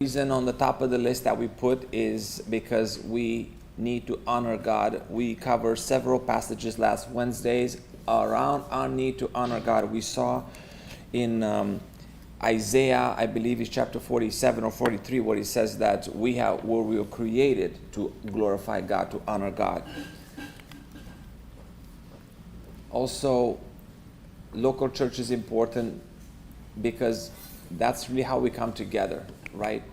Reason on the top of the list that we put is because we need to honor God. We covered several passages last Wednesdays around our need to honor God. We saw in Isaiah, I believe it's chapter 47 or 43, where he says that we were created to glorify God, to honor God. Also, local church is important because that's really how we come together, right?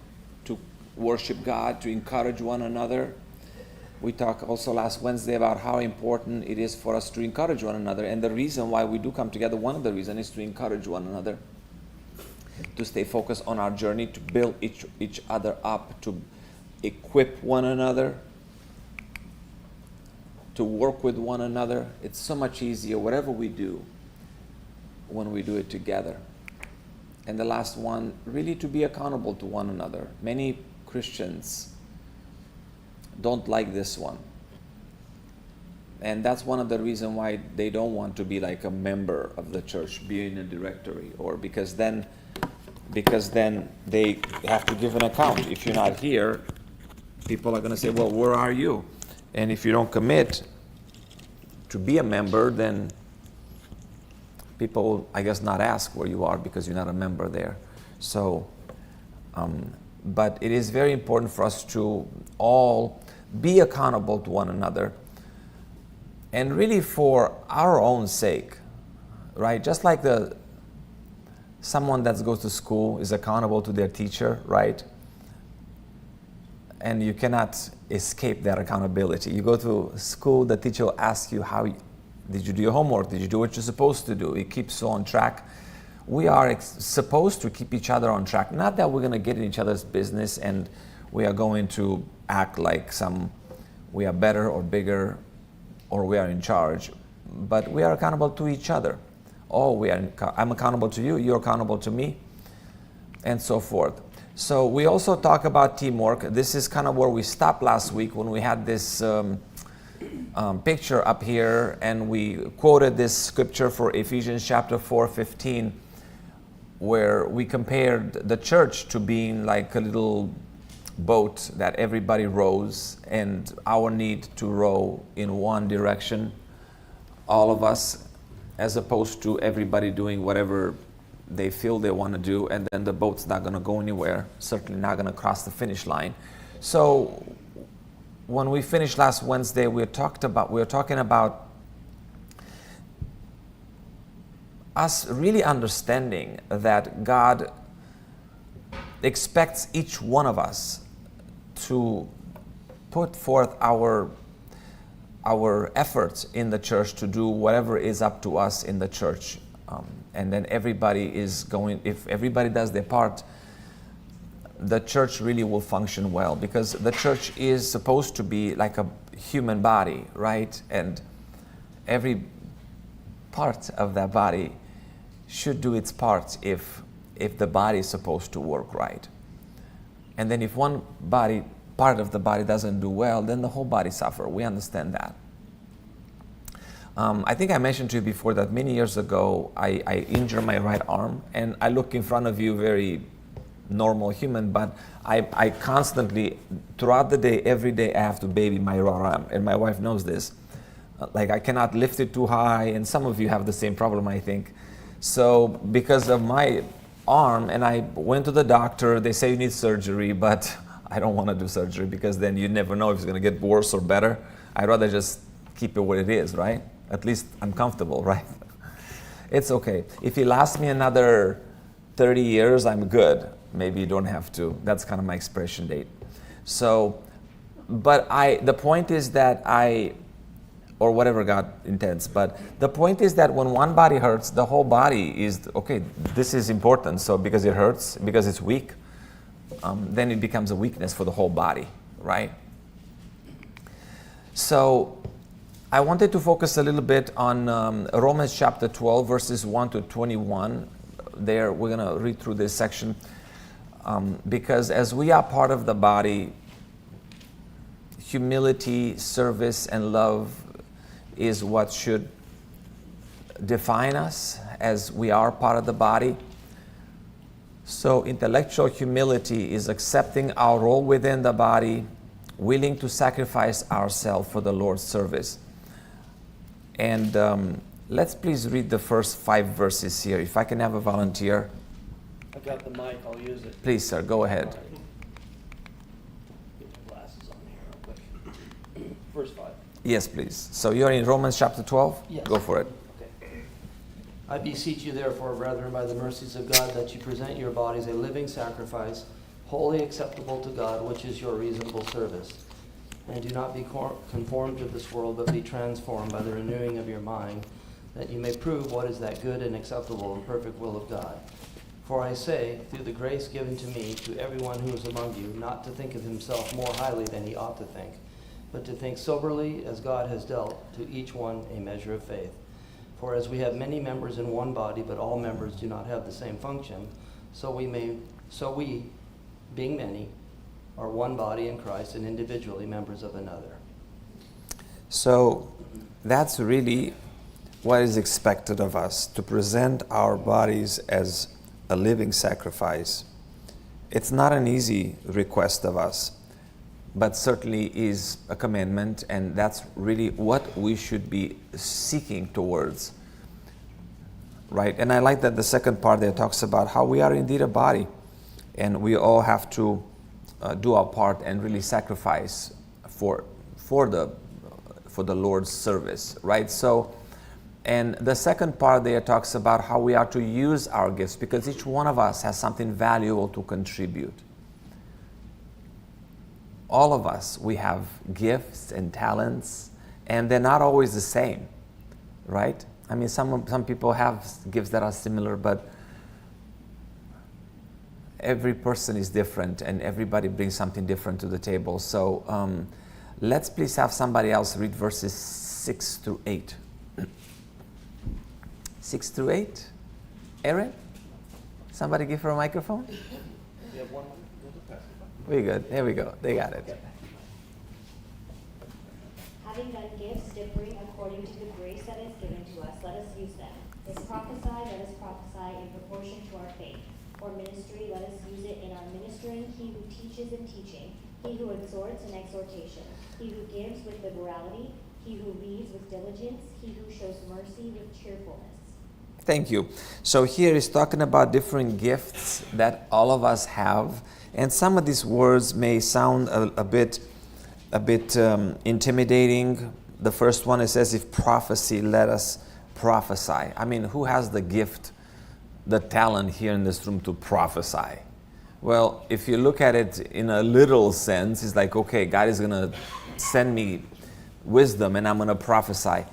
To worship God, to encourage one another. We talked also last Wednesday about how important it is for us to encourage one another. And the reason why we do come together, one of the reasons is to encourage one another, to stay focused on our journey, to build each other up, to equip one another, to work with one another. It's so much easier, whatever we do, when we do it together. And the last one, really to be accountable to one another. Many Christians don't like this one. And that's one of the reasons why they don't want to be like a member of the church, be in a directory, or because then they have to give an account. If you're not here, people are going to say, well, where are you? And if you don't commit to be a member, then people will, I guess, not ask where you are because you're not a member there. So, but it is very important for us to all be accountable to one another, and really for our own sake, right? Just like someone that goes to school is accountable to their teacher, right? And you cannot escape that accountability. You go to school, the teacher will ask you, how did you do your homework? Did you do what you're supposed to do? It keeps you on track. We are supposed to keep each other on track. Not that we're going to get in each other's business and we are going to act like we are better or bigger or we are in charge. But we are accountable to each other. I'm accountable to you, you're accountable to me, and so forth. So we also talk about teamwork. This is kind of where we stopped last week when we had this picture up here, and we quoted this scripture for Ephesians chapter 4:15, where we compared the church to being like a little boat that everybody rows, and our need to row in one direction, all of us, as opposed to everybody doing whatever they feel they want to do, and then the boat's not going to go anywhere, certainly not going to cross the finish line. So when we finished last Wednesday, we were talking about us really understanding that God expects each one of us to put forth our efforts in the church to do whatever is up to us in the church. And then if everybody does their part, the church really will function well, because the church is supposed to be like a human body, right? And every part of that body should do its part if the body is supposed to work right. And then if one part of the body doesn't do well, then the whole body suffers. We understand that. I think I mentioned to you before that many years ago, I injured my right arm, and I look in front of you very normal human, but I constantly, throughout the day, every day, I have to baby my right arm, and my wife knows this. Like, I cannot lift it too high, and some of you have the same problem, I think. So because of my arm, and I went to the doctor, they say you need surgery, but I don't want to do surgery because then you never know if it's going to get worse or better. I'd rather just keep it what it is, right? At least I'm comfortable, right? It's okay. If it lasts me another 30 years, I'm good. Maybe you don't have to. That's kind of my expiration date. So, but the point is that or whatever God intends, but the point is that when one body hurts, the whole body is, okay, this is important. So because it hurts, because it's weak, then it becomes a weakness for the whole body, right? So I wanted to focus a little bit on Romans chapter 12, verses 1 to 21. There, we're going to read through this section because as we are part of the body, humility, service, and love is what should define us as we are part of the body. So intellectual humility is accepting our role within the body, willing to sacrifice ourselves for the Lord's service. And let's please read the first 5 verses here. If I can have a volunteer. I've got the mic, I'll use it. Please, sir, go ahead. Get my glasses on here real quick. Verse 5. Yes, please. So you're in Romans chapter 12? Yes. Go for it. Okay. I beseech you, therefore, brethren, by the mercies of God, that you present your bodies a living sacrifice, wholly acceptable to God, which is your reasonable service. And do not be conformed to this world, but be transformed by the renewing of your mind, that you may prove what is that good and acceptable and perfect will of God. For I say, through the grace given to me, to everyone who is among you, not to think of himself more highly than he ought to think, but to think soberly as God has dealt to each one a measure of faith. For as we have many members in one body, but all members do not have the same function, so we, being many, are one body in Christ and individually members of another. So that's really what is expected of us, to present our bodies as a living sacrifice. It's not an easy request of us, but certainly is a commandment, and that's really what we should be seeking towards. Right? And I like that the second part there talks about how we are indeed a body, and we all have to do our part and really sacrifice for the Lord's service, right? So, and the second part there talks about how we are to use our gifts, because each one of us has something valuable to contribute. All of us, we have gifts and talents, and they're not always the same, right? I mean, some people have gifts that are similar, but every person is different, and everybody brings something different to the table. So let's please have somebody else read verses 6 through 8. 6 through 8? Erin? Somebody give her a microphone? You have one? We're good. There we go. They got it. Having then gifts differing according to the grace that is given to us, let us use them. If prophesy, let us prophesy in proportion to our faith. Or ministry, let us use it in our ministering. He who teaches in teaching. He who exhorts in exhortation. He who gives with liberality. He who leads with diligence. He who shows mercy with cheerfulness. Thank you. So here he's talking about different gifts that all of us have, and some of these words may sound a bit intimidating. The first one, it says, if prophecy, let us prophesy. I mean, who has the gift, the talent here in this room to prophesy? Well, if you look at it in a literal sense, it's like, okay, God is going to send me wisdom and I'm going to prophesy.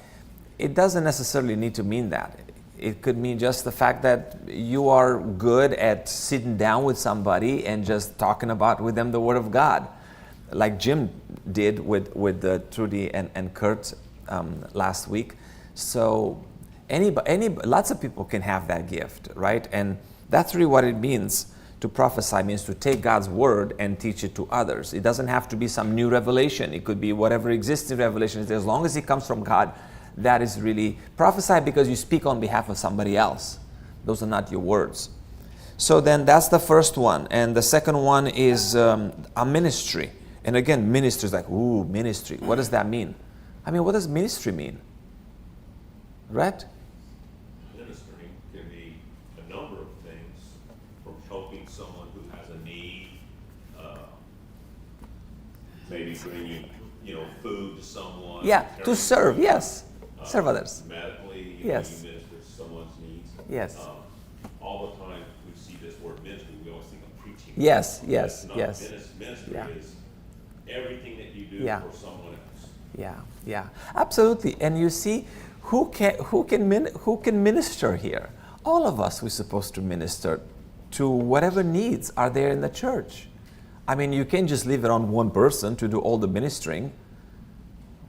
It doesn't necessarily need to mean that. It could mean just the fact that you are good at sitting down with somebody and just talking about with them the Word of God, like Jim did with Trudy and Kurt last week. So lots of people can have that gift, right? And that's really what it means to prophesy. Means to take God's Word and teach it to others. It doesn't have to be some new revelation. It could be whatever existing revelation is. As long as it comes from God, that is really prophesy, because you speak on behalf of somebody else. Those are not your words. So then that's the first one. And the second one is a ministry. And again, ministry is like, ooh, ministry. What does that mean? I mean, what does ministry mean? Right? Ministering can be a number of things, from helping someone who has a need, maybe bringing, food to someone. Yeah, to serve, yes. Serve others. Medically, Yes. you minister to someone's needs. Yes. All the time we see this word ministry, we always think of preaching. Yes, But yes, it's not. yes. Ministry Yeah. is everything that you do Yeah. for someone else. Yeah, absolutely. And you see, who can minister here? All of us, we're supposed to minister to whatever needs are there in the church. I mean, you can't just leave it on one person to do all the ministering.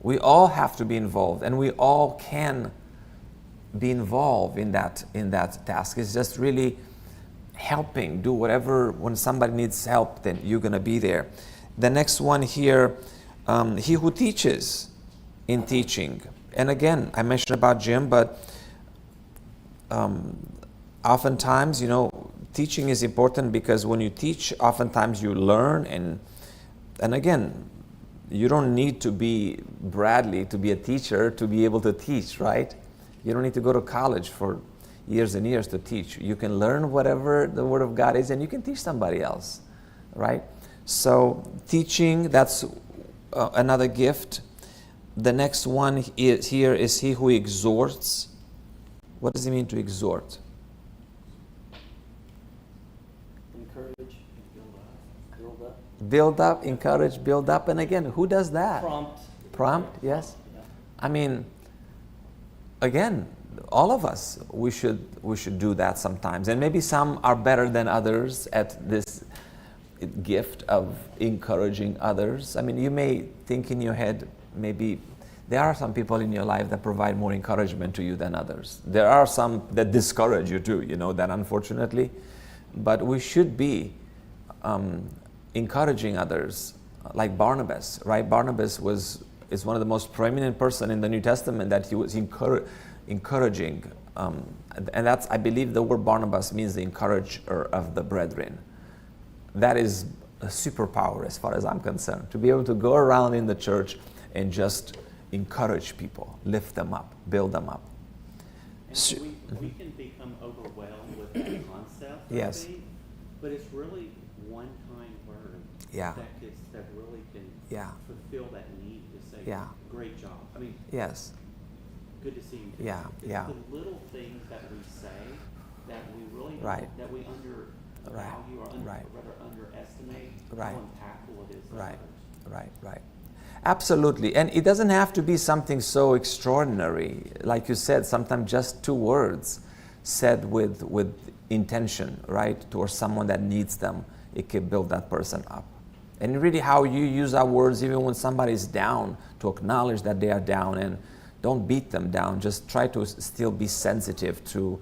We all have to be involved, and we all can be involved in that task. It's just really helping, do whatever. When somebody needs help, then you're going to be there. The next one here, he who teaches in teaching. And again, I mentioned about Jim, but oftentimes, teaching is important because when you teach, oftentimes you learn, and again, you don't need to be Bradley to be a teacher to be able to teach, right? You don't need to go to college for years and years to teach. You can learn whatever the Word of God is, and you can teach somebody else, right? So teaching, that's another gift. The next one is he who exhorts. What does it mean to exhort? Encourage, build up. Build up, encourage, build up. And again, who does that? Prompt, yes. Yeah. I mean, again, all of us, we should do that sometimes. And maybe some are better than others at this gift of encouraging others. I mean, you may think in your head, maybe there are some people in your life that provide more encouragement to you than others. There are some that discourage you too, that unfortunately. But we should be encouraging others, like Barnabas, right? Barnabas is one of the most prominent person in the New Testament that he was encouraging. And that's, I believe the word Barnabas means the encourager of the brethren. That is a superpower as far as I'm concerned, to be able to go around in the church and just encourage people, lift them up, build them up. And so we can become overwhelmed with that concept, Yes. but it's really one kind word Yeah. that really can Yeah. fulfill that need to say, Yeah. great job. I mean, Yes. good to see you. Yeah, It's yeah. the little things that we say that we really Right. that we undervalue or Right. rather underestimate Right. how impactful it is to Right. others. Right. Absolutely. And it doesn't have to be something so extraordinary. Like you said, sometimes just 2 words said with intention, right, towards someone that needs them, it can build that person up. And really how you use our words even when somebody's down, to acknowledge that they are down, and don't beat them down. Just try to still be sensitive to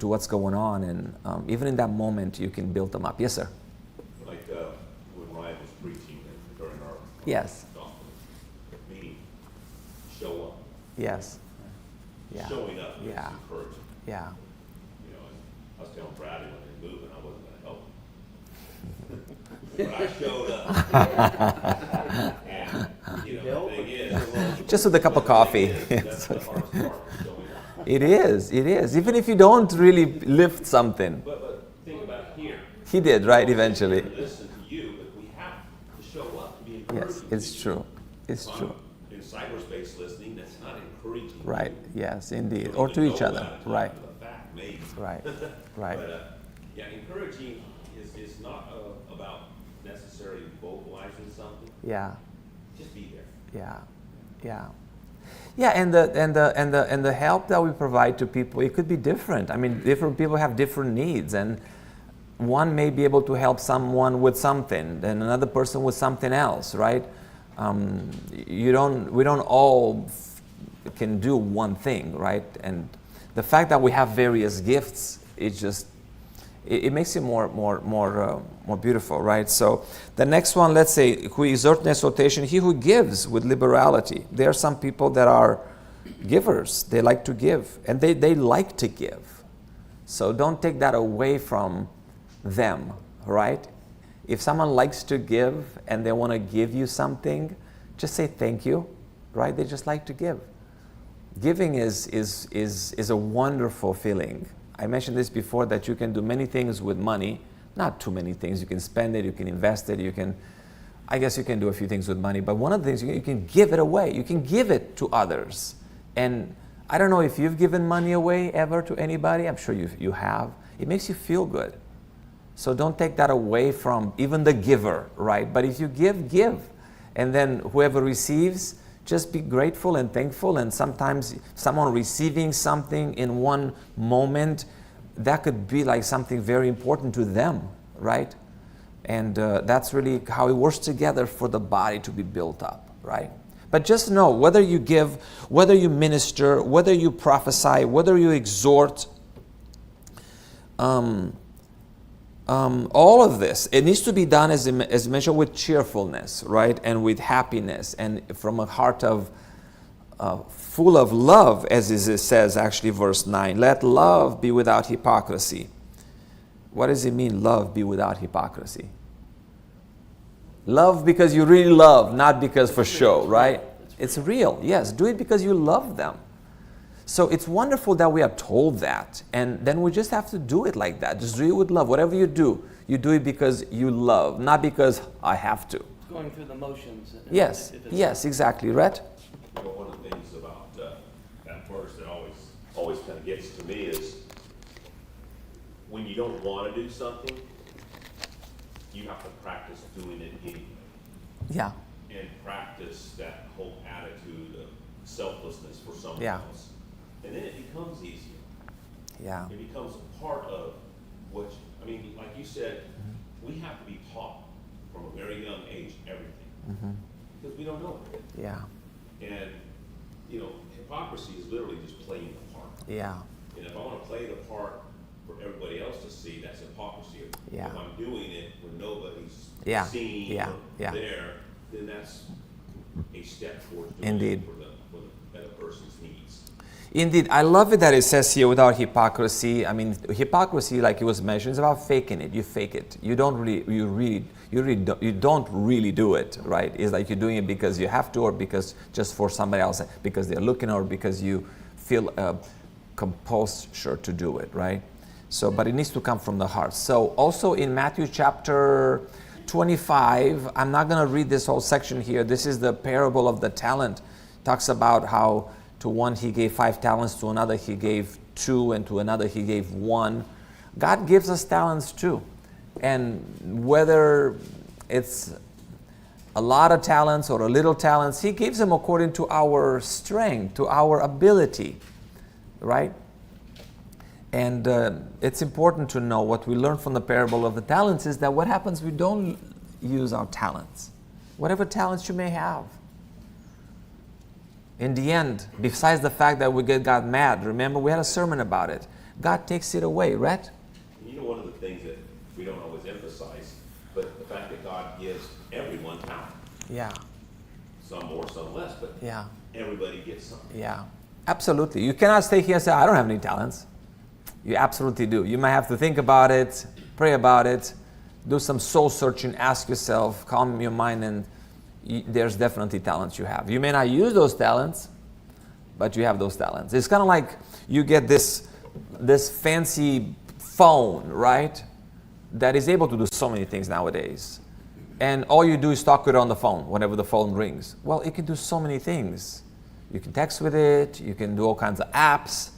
what's going on. And even in that moment, you can build them up. Yes, sir? Like when Ryan was preaching during our Yes. gospel meeting, show up. Yes. Yeah. Showing up is Yeah. encouraging. Yeah. I was telling Bradley when they moved, and I wasn't going to help him. But I showed up. And, the thing is, Just with a cup of coffee. that's the hardest part, is showing up. It is. Even if you don't really lift something. But think about it here. He did, right, eventually. We listen to you, but we have to show up to be encouraging. Yes, it's true. It's If I'm true. in cyberspace listening, that's not encouraging. Right. you. Yes, indeed. You don't Or even to each know other. that until Right. after the fact, maybe. Right. Right. But yeah, encouraging is not about necessarily vocalizing something. Yeah. Just be there. Yeah. And the help that we provide to people, it could be different. I mean, different people have different needs, and one may be able to help someone with something, and another person with something else, right? We don't all can do one thing, right? And the fact that we have various gifts, it makes it more beautiful, right? So the next one, let's say, who exhort in exhortation, he who gives with liberality. There are some people that are givers. They like to give, and they like to give. So don't take that away from them, right? If someone likes to give and they want to give you something, just say thank you, right? They just like to give. Giving is a wonderful feeling. I mentioned this before, that you can do many things with money. Not too many things. You can spend it, you can invest it, I guess you can do a few things with money, but one of the things, you can give it away. You can give it to others. And I don't know if you've given money away ever to anybody. I'm sure you have. It makes you feel good. So don't take that away from even the giver, right? But if you give. And then whoever receives, just be grateful and thankful. And sometimes someone receiving something in one moment, that could be like something very important to them, right? And that's really how it works together for the body to be built up, right? But just know, whether you give, whether you minister, whether you prophesy, whether you exhort, all of this, it needs to be done, as mentioned, with cheerfulness, right? And with happiness, and from a heart of full of love, as it says actually, verse 9. Let love be without hypocrisy. What does it mean, love be without hypocrisy? Love because you really love, not because for show, right? It's real, yes. Do it because you love them. So it's wonderful that we are told that. And then we just have to do it like that. Just do it with love. Whatever you do it because you love, not because I have to. Going through the motions. Yes, yes, exactly. Rhett? You know, one of the things about that verse that always kind of gets to me is when you don't want to do something, you have to practice doing it anyway. Yeah. And practice that whole attitude of selflessness for someone Yeah. else. And then it becomes easier. Yeah. It becomes a part of what, like you said, we have to be taught from a very young age everything. Because we don't know it. Yeah. And, hypocrisy is literally just playing the part. Yeah. And if I want to play the part for everybody else to see, that's hypocrisy. Yeah. If I'm doing it when nobody's Yeah. seeing Yeah. or Yeah. there, then that's a step towards doing Indeed. it for the other person's needs. Indeed, I love it that it says here without hypocrisy. I mean, hypocrisy, like it was mentioned, is about faking it. You fake it. You don't really do it, right? It's like you're doing it because you have to, or because just for somebody else, because they're looking, or because you feel compulsion to do it, right? So, but it needs to come from the heart. So, also in Matthew chapter 25, I'm not going to read this whole section here. This is the parable of the talent. It talks about how to one he gave 5 talents, to another he gave 2, and to another he gave 1. God gives us talents too. And whether it's a lot of talents or a little talents, he gives them according to our strength, to our ability, right? And it's important to know what we learn from the parable of the talents is that what happens, we don't use our talents, whatever talents you may have. In the end, besides the fact that we get God mad, remember we had a sermon about it, God takes it away, right? One of the things that we don't always emphasize, but the fact that God gives everyone talent. Yeah. Some more, some less, but Yeah. everybody gets something. Yeah. Absolutely. You cannot stay here and say, I don't have any talents. You absolutely do. You might have to think about it, pray about it, do some soul searching, ask yourself, calm your mind, and there's definitely talents you have. You may not use those talents, but you have those talents. It's kind of like you get this fancy phone, right? That is able to do so many things nowadays. And all you do is talk with it on the phone whenever the phone rings. Well, it can do so many things. You can text with it, you can do all kinds of apps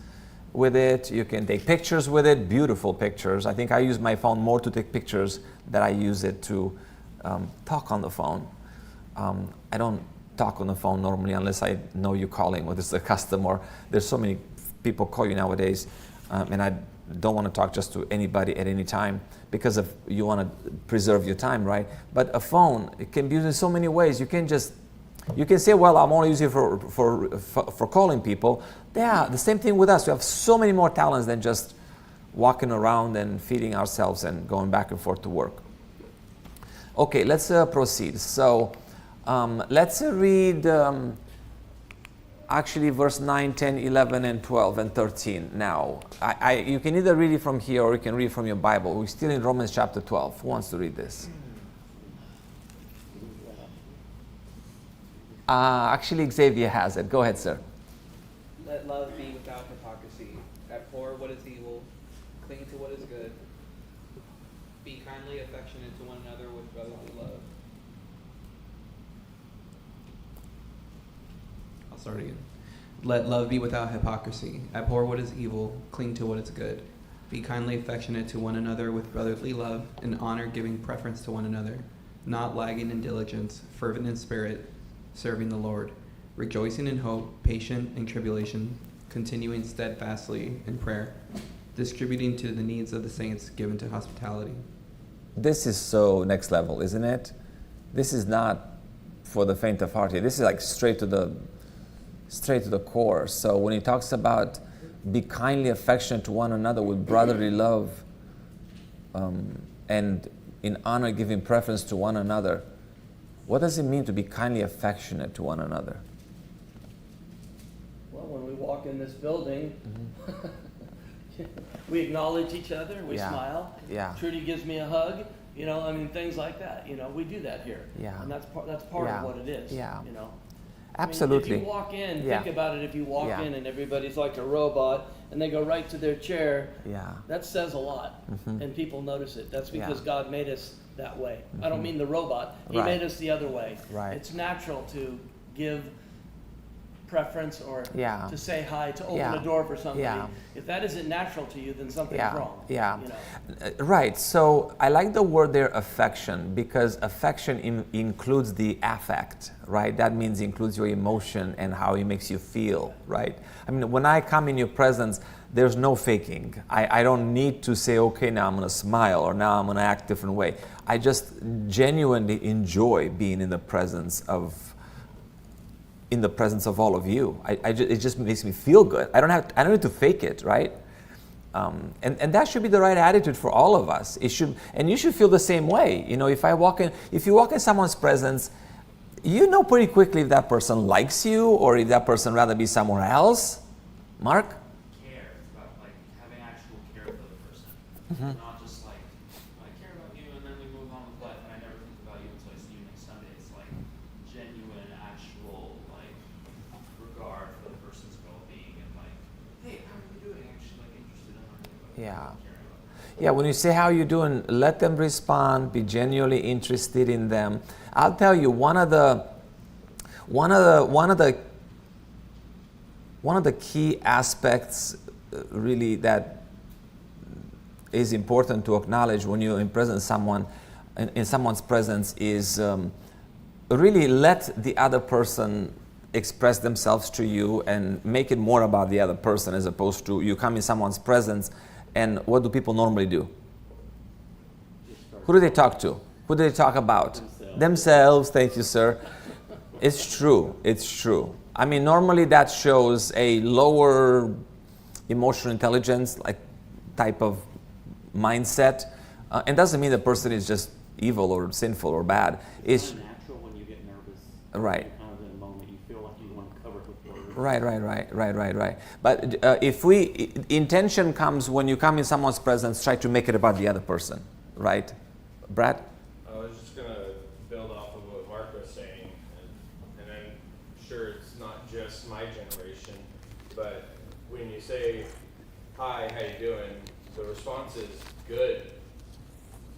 with it, you can take pictures with it, beautiful pictures. I think I use my phone more to take pictures than I use it to talk on the phone. I don't talk on the phone normally unless I know you're calling, whether it's a customer. There's so many people call you nowadays, and I don't want to talk just to anybody at any time because of you want to preserve your time, right? But a phone, it can be used in so many ways. You can say, well, I'm only using it for calling people. Yeah, the same thing with us. We have so many more talents than just walking around and feeding ourselves and going back and forth to work. Okay, let's proceed. So let's read actually verse 9, 10, 11, and 12, and 13 now. You can either read it from here or you can read from your Bible. We're still in Romans chapter 12. Who wants to read this? Actually, Xavier has it. Go ahead, sir. Let love be without hypocrisy. Abhor what is evil. Cling to what is good. Be kindly affectionate to one another with brotherly love. I'll start again. Let love be without hypocrisy. Abhor what is evil. Cling to what is good. Be kindly affectionate to one another with brotherly love, in honor giving preference to one another, not lagging in diligence, fervent in spirit, serving the Lord, rejoicing in hope, patient in tribulation, continuing steadfastly in prayer, distributing to the needs of the saints, given to hospitality. This is so next level, isn't it? This is not for the faint of heart here. This is like straight to the core. So when he talks about be kindly affectionate to one another with brotherly love, and in honor giving preference to one another, what does it mean to be kindly affectionate to one another? Well, when we walk in this building, We acknowledge each other, we Yeah. smile. Yeah. Trudy gives me a hug, you know, I mean, things like that, you know, we do that here. Yeah. And that's part Yeah. of what it is, Yeah. you know. Absolutely. I mean, if you walk in, Yeah. think about it, if you walk Yeah. in and everybody's like a robot and they go right to their chair, Yeah. that says a lot, and people notice it. That's because Yeah. God made us that way. I don't mean the robot. He Right. made us the other way. Right. It's natural to give preference or Yeah. to say hi, to open Yeah. a door for somebody. Yeah. If that isn't natural to you, then something's Yeah, wrong. yeah. You know? Right. So I like the word there, affection, because affection includes the affect, right? That means includes your emotion and how it makes you feel, right? I mean, when I come in your presence, there's no faking. I don't need to say, okay, now I'm going to smile or now I'm going to act a different way. I just genuinely enjoy being in the presence of all of you. It just makes me feel good. I don't need to fake it, right? And that should be the right attitude for all of us. And you should feel the same way. You know, if you walk in someone's presence, you know pretty quickly if that person likes you or if that person rather be somewhere else. Mark? Care. It's about like having actual care for the person. Not just like, I care about you and then we move on with life and I never think about you until I see you next Sunday. It's like genuine, actual like regard for the person's well-being and like, hey, how are you doing? Actually like interested in learning about you. Yeah. Caring about you. Yeah, when you say how you doing, let them respond, be genuinely interested in them. I'll tell you, one of the key aspects really that is important to acknowledge when you're in someone's presence is really let the other person express themselves to you and make it more about the other person as opposed to you come in someone's presence and what do people normally do? Who do they talk to? Who do they talk about? Themselves. Thank you, sir. It's true. It's true. I mean, normally that shows a lower emotional intelligence, like type of mindset. And doesn't mean the person is just evil or sinful or bad. It's kind of natural when you get nervous. Right. You're kind of in a moment you feel like you want to cover it with words. Right. But intention comes when you come in someone's presence, try to make it about the other person, right? Brad? I was just going to build off of what Mark was saying, and I'm sure it's not just my generation, but when you say, hi, how you doing, the response is, good.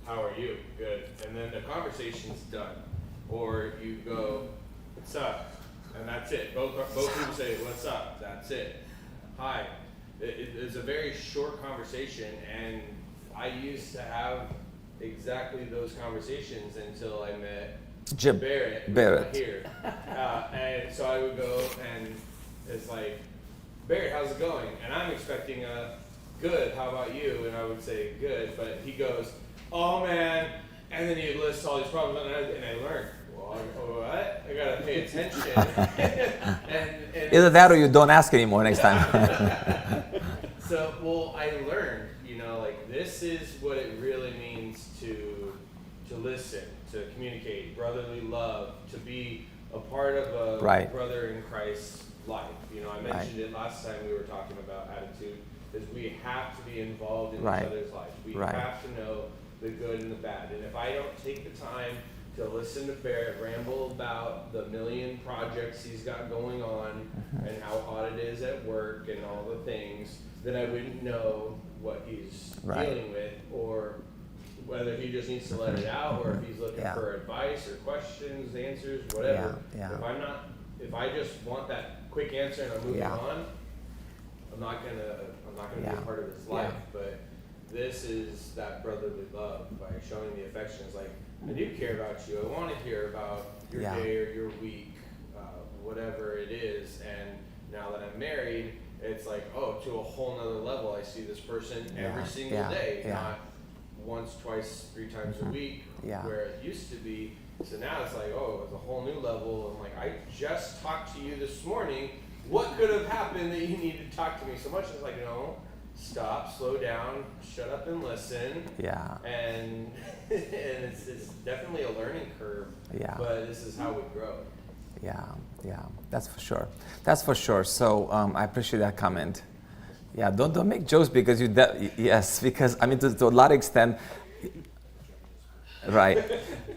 How are you? Good. And then the conversation's done. Or you go, what's up? And that's it. Both people say, what's up? That's it. Hi. It's a very short conversation, and I used to have exactly those conversations until I met Jim Barrett. who's Barrett. not here. And so I would go and it's like, Barrett, how's it going? And I'm expecting a good, how about you? And I would say good, but he goes, oh man, and then he lists all these problems, and I learned, well, what? I gotta pay attention. and Either that or you don't ask anymore next time. So, well, I learned, you know, like this is what it really means to listen, to communicate, brotherly love, to be a part of a Right. brother in Christ's life. You know, I mentioned it last time we were talking about attitude, is we have to be involved in Right. each other's life. We Right. have to know the good and the bad. And if I don't take the time to listen to Barrett ramble about the million projects he's got going on and how hot it is at work and all the things, then I wouldn't know what he's Right. dealing with or whether he just needs to let it out or if he's looking Yeah. for advice or questions, answers, whatever. Yeah. If I just want that quick answer and I'm moving Yeah. on, I'm not gonna be Yeah. a part of his life. But this is that brotherly love by showing the affection. It's like, I do care about you. I want to hear about your Yeah. day or your week, whatever it is. And now that I'm married, it's like, oh, to a whole nother level. I see this person every single day, not once, twice, 3 times a week, Yeah. where it used to be. So now it's like, oh, it's a whole new level. I'm like, I just talked to you this morning. What could have happened that you needed to talk to me so much? It's like, no, stop, slow down, shut up and listen. Yeah. And it's definitely a learning curve. Yeah. But this is how we grow. Yeah, that's for sure. So I appreciate that comment. Yeah, don't make jokes because yes, because I mean to a lot of extent, right?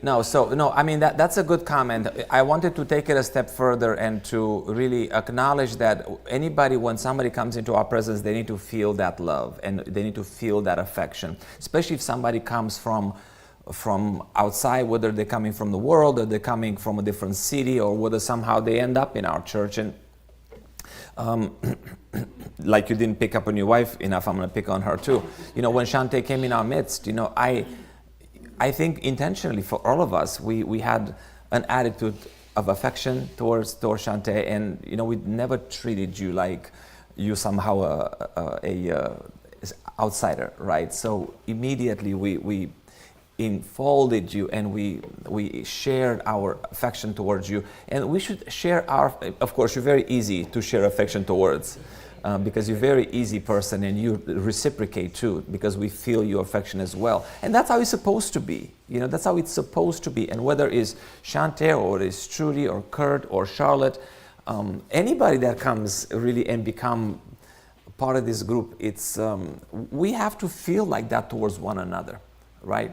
No, so no, I mean that's a good comment. I wanted to take it a step further and to really acknowledge that anybody, when somebody comes into our presence, they need to feel that love and they need to feel that affection, especially if somebody comes from outside, whether they're coming from the world or they're coming from a different city or whether somehow they end up in our church. And like you didn't pick up on your wife enough, I'm going to pick on her too. You know, when Shante came in our midst, you know, I think intentionally for all of us, we had an attitude of affection towards Shante, and you know, we never treated you like you somehow a outsider, right? So immediately we enfolded you and we shared our affection towards you, and we should share of course you're very easy to share affection towards because you're a very easy person and you reciprocate too because we feel your affection as well, and that's how it's supposed to be. You know, that's how it's supposed to be. And whether it's Shante or it's Trudy or Kurt or Charlotte, anybody that comes really and become part of this group, it's we have to feel like that towards one another, right?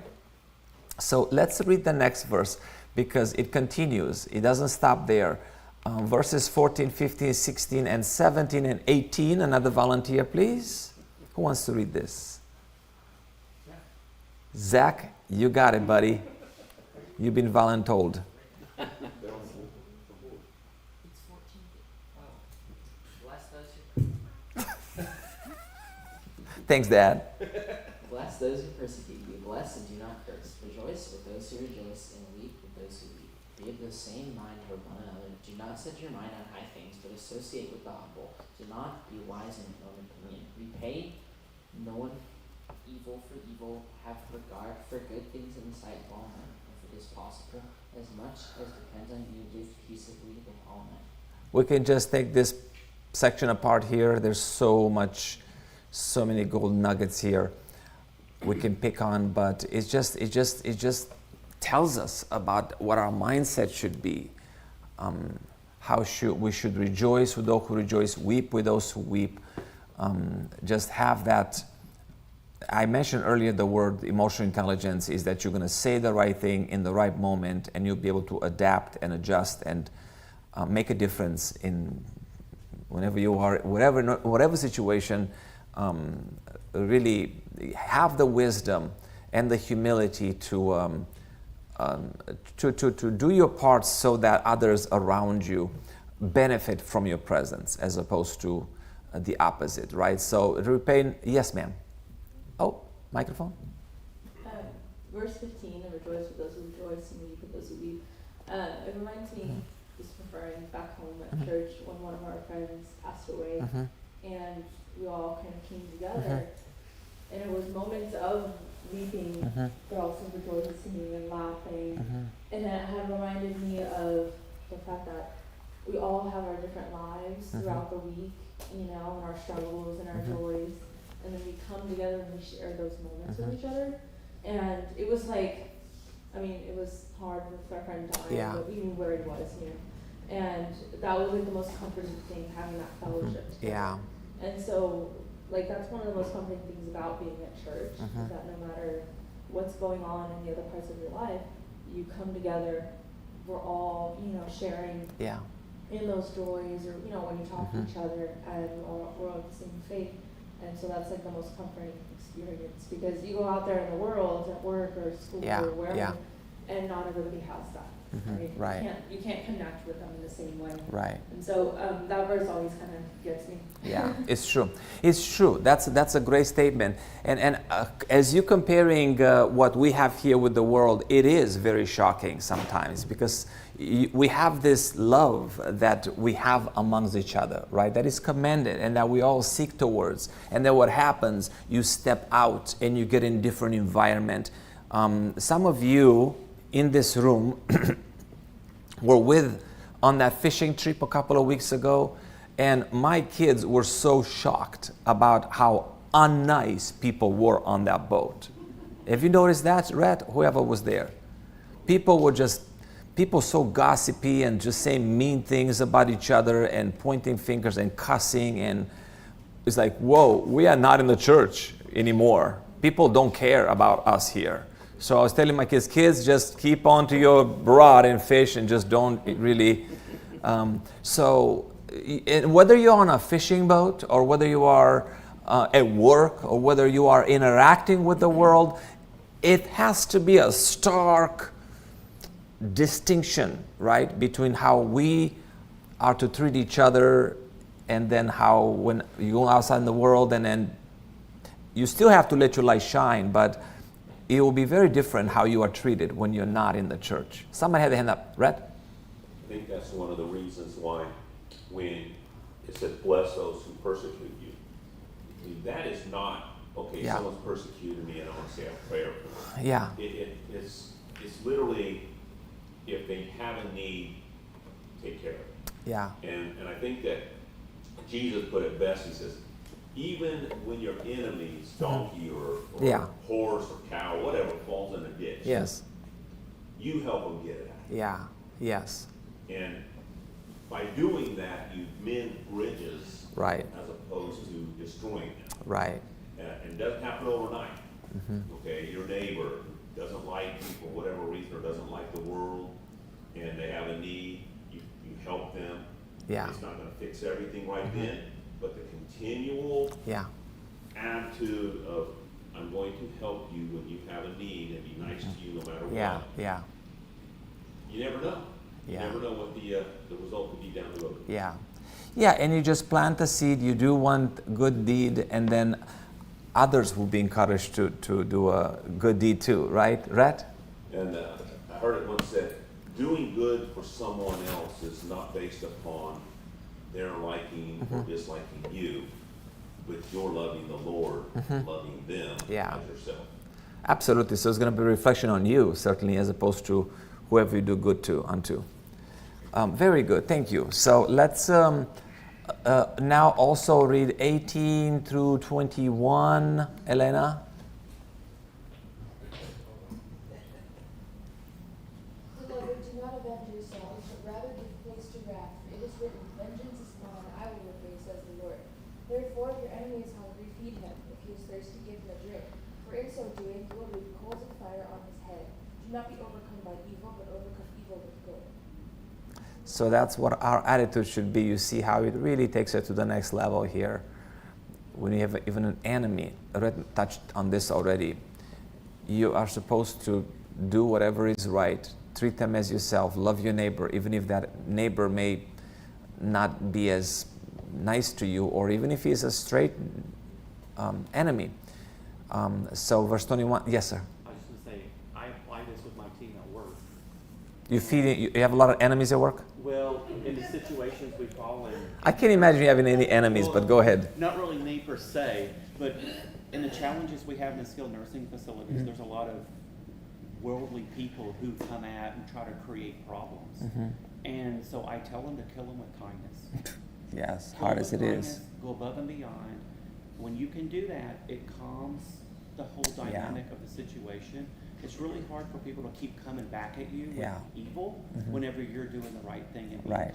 So let's read the next verse because it continues. It doesn't stop there. Verses 14, 15, 16, and 17 and 18. Another volunteer, please. Who wants to read this? Zach, you got it, buddy. You've been voluntold. It's 14. Oh. Bless those who Thanks, Dad. bless those who persecute you. Bless and do not curse. Rejoice with those who rejoice, and weep with those who weep. Be of the same mind toward one another. Do not set your mind on high things, but associate with the humble. Do not be wise in your own opinion. Repay no one evil for evil. Have regard for good things in the sight of all men. If it is possible, as much as depends on you, live peaceably with all men. We can just take this section apart here. There's so many gold nuggets here we can pick on, but it just tells us about what our mindset should be. How we should rejoice with those who rejoice, weep with those who weep. Just have that. I mentioned earlier the word emotional intelligence is that you're going to say the right thing in the right moment, and you'll be able to adapt and adjust and make a difference in whenever you are, whatever situation. Really have the wisdom and the humility to do your part so that others around you benefit from your presence as opposed to the opposite, right? So repay. Yes, ma'am. Oh, microphone. Verse 15, and rejoice with those who rejoice and weep with those who weep. It reminds me, just referring back home at church, when one of our friends passed away, and we all kind of came together, and it was moments of weeping, but also rejoicing and laughing, and it had reminded me of the fact that we all have our different lives throughout the week, you know, and our struggles and our joys, and then we come together and we share those moments with each other. And it was like, I mean, it was hard with our friend dying, but we knew where he was, you know. And that was like the most comforting thing, having that fellowship together. Yeah. And so, like, that's one of the most comforting things about being at church, is that no matter what's going on in the other parts of your life, you come together, we're all, you know, sharing in those joys, or, you know, when you talk to each other, and we're all the same faith. And so that's like the most comforting experience, because you go out there in the world, at work or school or wherever, and not everybody has that. Right? You can't connect with them in the same way. Right. And so that verse always kind of gets me. Yeah, it's true. It's true. That's a great statement. And as you're comparing what we have here with the world, it is very shocking sometimes, because we have this love that we have amongst each other, right? That is commended and that we all seek towards. And then what happens, you step out and you get in different environment. Some of you in this room were on that fishing trip a couple of weeks ago, and my kids were so shocked about how unnice people were on that boat. Have you noticed that, Rhett? Whoever was there. People so gossipy and just saying mean things about each other and pointing fingers and cussing, and it's like, whoa, we are not in the church anymore. People don't care about us here. So I was telling my kids, just keep on to your rod and fish and just don't really. And whether you're on a fishing boat or whether you are at work or whether you are interacting with the world, it has to be a stark distinction, right, between how we are to treat each other and then how when you go outside in the world, and then you still have to let your light shine, but it will be very different how you are treated when you're not in the church. Somebody had their hand up. Rhett? I think that's one of the reasons why when it said, bless those who persecute you, that is not, okay, Yeah. someone's persecuted me and I want to say a prayer for them. Yeah. It's literally, if they have a need, take care of it. Yeah. And I think that Jesus put it best. He says, even when your enemy's donkey or Yeah. horse or cow, whatever, falls in a ditch, Yes. you help them get it out. Yeah. Yes. And by doing that, you mend bridges Right. as opposed to destroying them. Right. And it doesn't happen overnight. Okay, your neighbor doesn't like you for whatever reason or doesn't like the world, and they have a need, you help them. Yeah. It's not going to fix everything right then, but the continual Yeah. attitude of, I'm going to help you when you have a need and be nice to you no matter Yeah. what. Yeah. You never know. You Yeah. never know what the result could be down the road. Yeah. Yeah, and you just plant the seed, you do one good deed, and then others will be encouraged to do a good deed too, right? Rhett? And I heard it once said, doing good for someone else is not based upon their liking or disliking you, but you're loving the Lord, loving them Yeah. as yourself. Absolutely. So it's going to be a reflection on you, certainly, as opposed to whoever you do good to unto. Very good. Thank you. So let's now also read 18 through 21. Elena? Beloved, do not avenge yourselves, but rather give place to wrath. For it is written, vengeance is mine, I will repay, says the Lord. Therefore, if your enemy is hungry, feed him. If he is thirsty, give him a drink. For in so doing, you will heap coals of fire on his head. Do not be overcome by evil, but overcome evil with good. So that's what our attitude should be. You see how it really takes it to the next level here. When you have even an enemy, Red touched on this already, you are supposed to do whatever is right. Treat them as yourself. Love your neighbor, even if that neighbor may not be as nice to you, or even if he is a straight enemy. So verse 21, yes, sir. I was just going to say, I apply this with my team at work. You have a lot of enemies at work? Well, in the situations we fall in. I can't imagine you having any enemies, but go ahead. Not really me per se, but in the challenges we have in the skilled nursing facilities, there's a lot of worldly people who come at and try to create problems. And so I tell them to kill them with kindness. Yes, Kill hard them as with it kindness, is. Go above and beyond. When you can do that, it calms the whole dynamic of the situation. It's really hard for people to keep coming back at you with evil whenever you're doing the right thing and being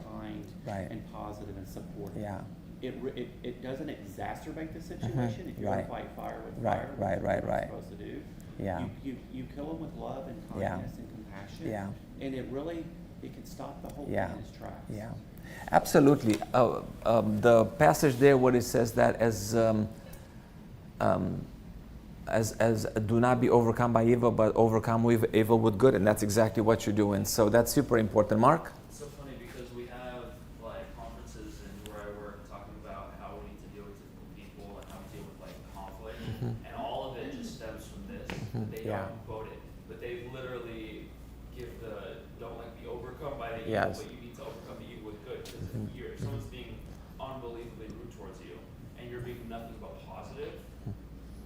kind and positive and supportive. Yeah. It doesn't exacerbate the situation if you're going to fight fire with fire. Right. Which is what you're supposed to do. Yeah. You kill them with love and kindness and compassion. Yeah. And it can stop the whole thing in its tracks. Yeah. Absolutely. The passage there where it says that as do not be overcome by evil, but overcome with evil with good, and that's exactly what you're doing. So that's super important. Mark? It's so funny because we have like conferences and where I work talking about how we need to deal with difficult people and how to deal with like conflict, and all of it just stems from this. They don't quote it, but they literally give the don't like be overcome by the evil, but you need to overcome the evil with good. Because if someone's being unbelievably rude towards you and you're being nothing but positive,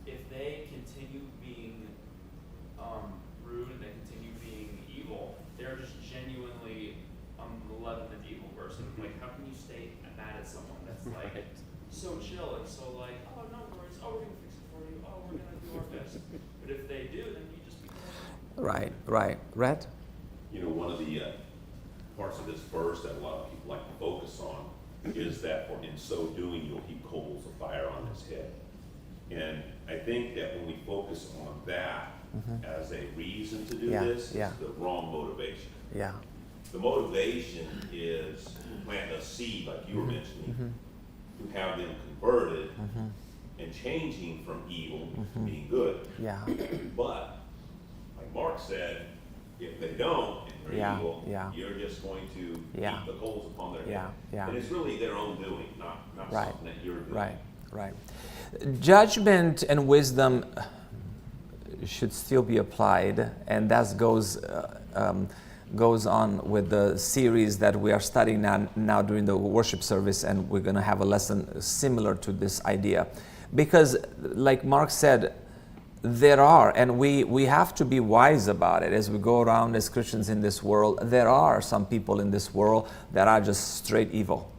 if they continue being rude and they continue being evil, they're just genuinely loving the evil person. Like, how can you stay mad at someone that's like so chill and so like, oh, no worries, oh, we're gonna fix it for you, oh, we're gonna do our best. But if they do, then you just become Right. Red? You know, one of the parts of this verse that a lot of people like to focus on is that for in so doing, you'll heap coals of fire on his head. And I think that when we focus on that as a reason to do this, it's the wrong motivation. Yeah. The motivation is to plant a seed, like you were mentioning, to have them converted and changing from evil to being good. Yeah. But, like Mark said, if they don't and they're evil, you're just going to heap the coals upon their head. And it's really their own doing, not something that you're doing. Right. Judgment and wisdom should still be applied, and that goes on with the series that we are studying now during the worship service, and we're going to have a lesson similar to this idea. Because, like Mark said, there are, and we have to be wise about it as we go around as Christians in this world. There are some people in this world that are just straight evil.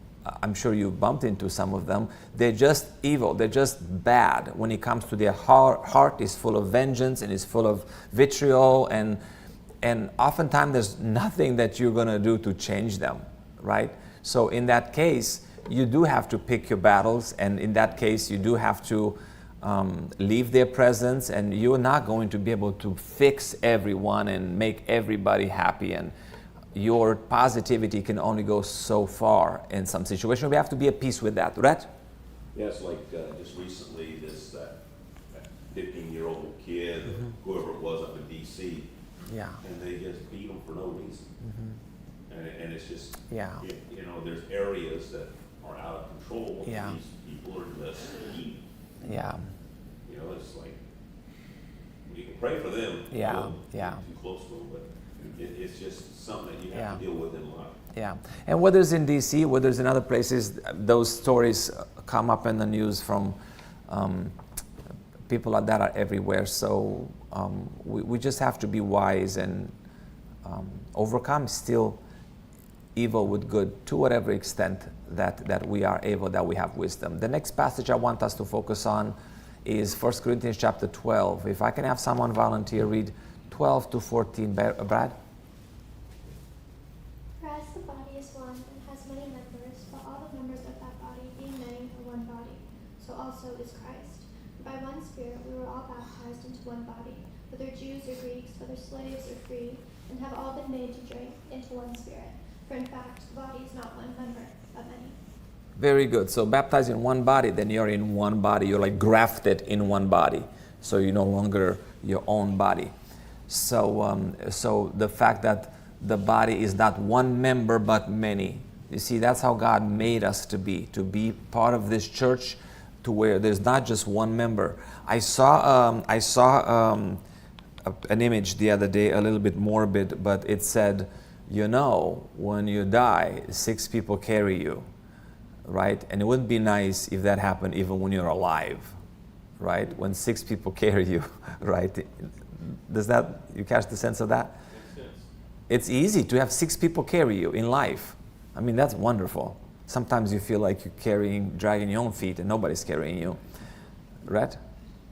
I'm sure you bumped into some of them. They're just evil. They're just bad. When it comes to their heart is full of vengeance and is full of vitriol, and oftentimes there's nothing that you're going to do to change them, right? So in that case, you do have to pick your battles, and in that case, you do have to leave their presence, and you're not going to be able to fix everyone and make everybody happy, and your positivity can only go so far in some situations. We have to be at peace with that, right? Yes, like just recently, this 15-year-old kid, whoever it was up in D.C., and they just beat him for no reason. And it's just, you know, there's areas that are out of control. These people are just evil. You know, it's like, you can pray for them. Too close to them, but it's just something that you have to deal with in life. And whether it's in D.C., whether it's in other places, those stories come up in the news from people that are everywhere. So we just have to be wise and overcome still evil with good to whatever extent that we are able, that we have wisdom. The next passage I want us to focus on is 1 Corinthians chapter 12. If I can have someone volunteer read 12 to 14. Brad? For as the body is one and has many members, but all the members of that body, being many, are one body, so also is Christ. By one Spirit we were all baptized into one body, whether Jews or Greeks, whether slaves or free, and have all been made to drink into one Spirit. For in fact, the body is not one member, but many. Very good. So baptized in one body, then you're in one body. You're like grafted in one body. So you're no longer your own body. So, so the fact that the body is not one member but many. You see, that's how God made us to be part of this church, to where there's not just one member. I saw an image the other day, a little bit morbid, but it said, you know, when you die, 6 people carry you, right? And it wouldn't be nice if that happened even when you're alive, right? When 6 people carry you, right? Does that, you catch the sense of that? Makes sense. It's easy to have 6 people carry you in life. I mean, that's wonderful. Sometimes you feel like you're dragging your own feet and nobody's carrying you, right?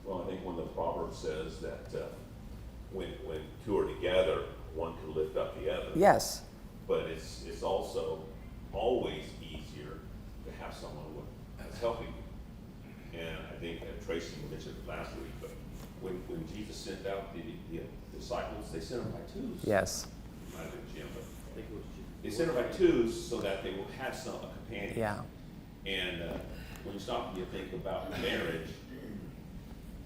Well, I think when the proverb says that when 2 are together, one can lift up the other. Yes. But it's also always easier to have someone that's helping you. And I think Tracy mentioned it last week, but when Jesus sent out the disciples, they sent them by 2s. Yes. It might have been Jim, but I think it was Jim. They sent them by 2s so that they will have a companion. Yeah. And when you stop and you think about marriage,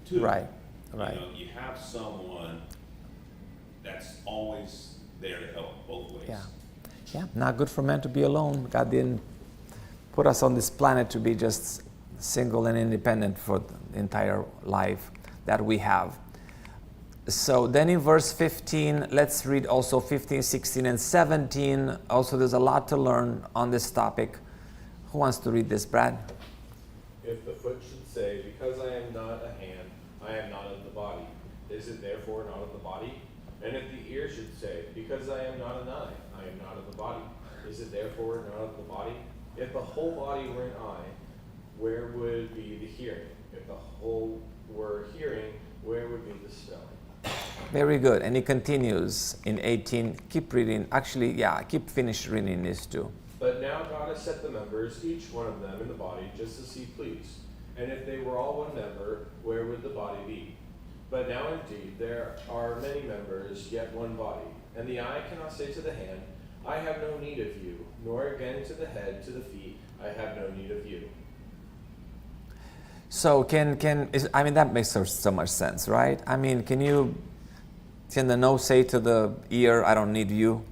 2. Right. You know, you have someone that's always there to help both ways. Yeah, not good for man to be alone. God didn't put us on this planet to be just single and independent for the entire life that we have. So then in verse 15, let's read also 15, 16, and 17. Also, there's a lot to learn on this topic. Who wants to read this, Brad? If the foot should say, because I am not a hand, I am not of the body, is it therefore not of the body? And if the ear should say, because I am not an eye, I am not of the body, is it therefore not of the body? If the whole body were an eye, where would be the hearing? If the whole were hearing, where would be the smelling? Very good. And he continues in 18. Keep reading. Actually, keep finish reading this too. But now God has set the members, each one of them in the body, just as he pleased. And if they were all one member, where would the body be? But now indeed there are many members, yet one body. And the eye cannot say to the hand, I have no need of you, nor again to the head, to the feet, I have no need of you. So that makes so much sense, right? I mean, can the nose say to the ear, I don't need you?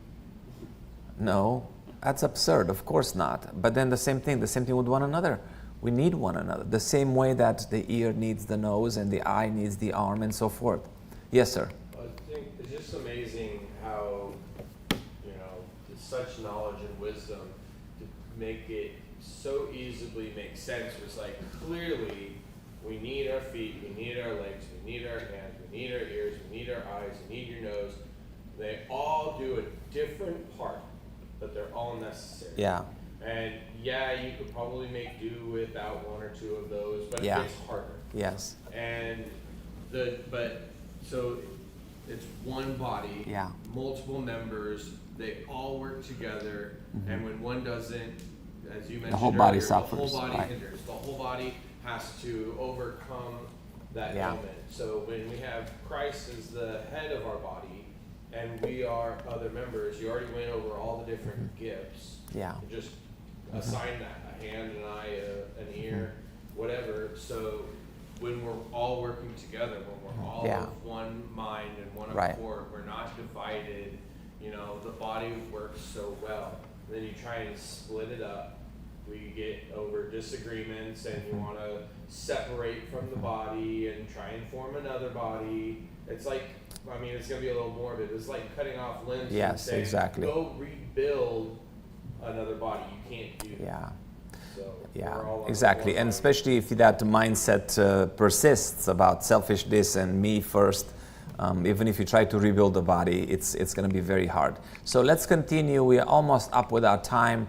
No, that's absurd. Of course not. But then the same thing with one another. We need one another. The same way that the ear needs the nose and the eye needs the arm and so forth. Yes, sir. I think it's just amazing how, such knowledge and wisdom to make it so easily make sense. It was like, clearly, we need our feet, we need our legs, we need our hands, we need our ears, we need our eyes, we need your nose. They all do a different part, but they're all necessary. Yeah. And yeah, you could probably make do without one or two of those, but Yeah. it's harder. Yes. And so it's one body, Yeah. multiple members, they all work together, and when one doesn't, as you mentioned whole body earlier, suffers, the whole body right. hinders. The whole body has to overcome that Yeah. ailment. So when we have Christ as the head of our body, and we are other members, you already went over all the different gifts. Yeah. You just assign that, a hand, an eye, an ear, whatever. So when we're all working together, when we're all Yeah. of one mind and one Right. accord, we're not divided, the body works so well. And then you try and split it up, we get over disagreements, and you want to separate from the body and try and form another body. It's like, it's going to be a little morbid. It's like cutting off limbs and Yes, saying, exactly. go rebuild another body. You can't do that. Yeah. So Yeah, we're all on exactly. one And line. especially if that mindset persists about selfish this and me first, even if you try to rebuild the body, it's going to be very hard. So let's continue. We are almost up with our time.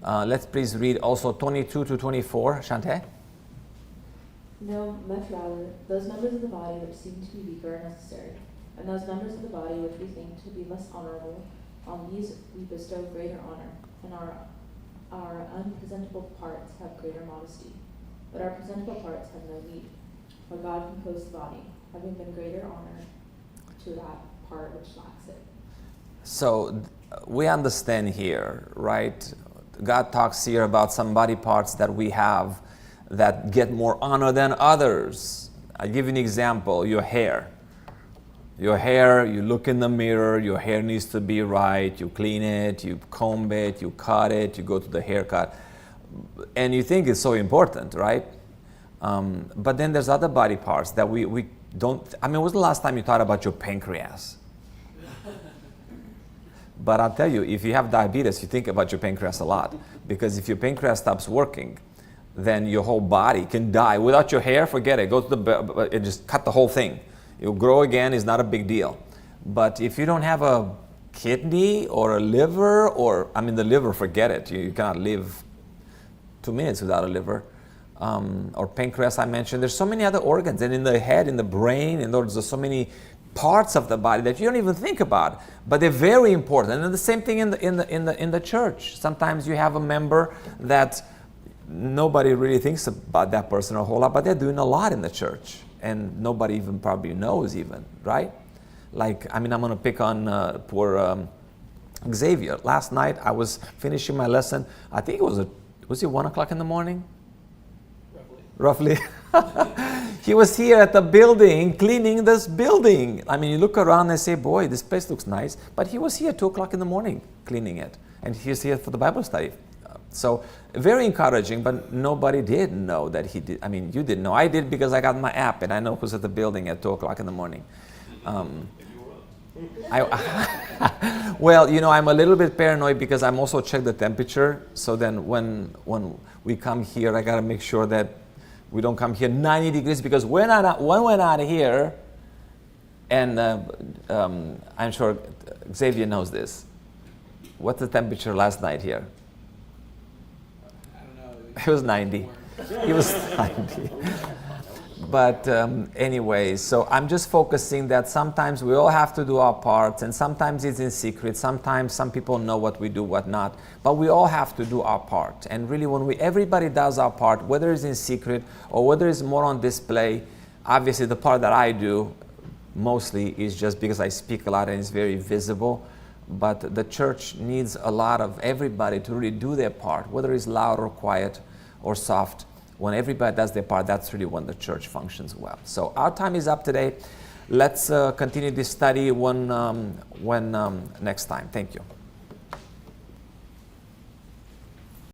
Let's please read also 22 to 24. Shante? No, much rather, those members of the body which seem to be weaker are necessary, and those members of the body which we think to be less honorable, on these we bestow greater honor, and our unpresentable parts have greater modesty. But our presentable parts have no need, for God composed the body, having been greater honor to that part which lacks it. So we understand here, right? God talks here about some body parts that we have that get more honor than others. I'll give you an example. Your hair. Your hair, you look in the mirror, your hair needs to be right, you clean it, you comb it, you cut it, you go to the haircut. And you think it's so important, right? But then there's other body parts that we don't. When was the last time you thought about your pancreas? But I'll tell you, if you have diabetes, you think about your pancreas a lot. Because if your pancreas stops working, then your whole body can die. Without your hair, forget it. Go to and just cut the whole thing. It'll grow again, it's not a big deal. But if you don't have a kidney or a liver, the liver, forget it. You cannot live 2 minutes without a liver. Or pancreas, I mentioned. There's so many other organs. And in the head, in the brain, and there's so many parts of the body that you don't even think about, but they're very important. And the same thing in the church. Sometimes you have a member that nobody really thinks about that person a whole lot, but they're doing a lot in the church, and nobody even probably knows even, right? I'm going to pick on poor Xavier. Last night I was finishing my lesson. I think was it 1 o'clock in the morning? Roughly. He was here at the building, cleaning this building. You look around and say, boy, this place looks nice. But he was here 2 o'clock in the morning cleaning it. And he's here for the Bible study. So very encouraging, but nobody did know that he did. You didn't know. I did because I got my app and I know who's at the building at 2 o'clock in the morning. Well, I'm a little bit paranoid because I'm also check the temperature. So then when we come here, I got to make sure that we don't come here 90 degrees, because when we're not here, and I'm sure Xavier knows this. What's the temperature last night here? I don't know. It was 90. It was 90. But anyway, so I'm just focusing that sometimes we all have to do our part, and sometimes it's in secret. Sometimes some people know what we do, what not. But we all have to do our part. And really, when everybody does our part, whether it's in secret or whether it's more on display, obviously the part that I do mostly is just because I speak a lot and it's very visible. But the church needs a lot of everybody to really do their part, whether it's loud or quiet or soft. When everybody does their part, that's really when the church functions well. So our time is up today. Let's continue this study when next time. Thank you.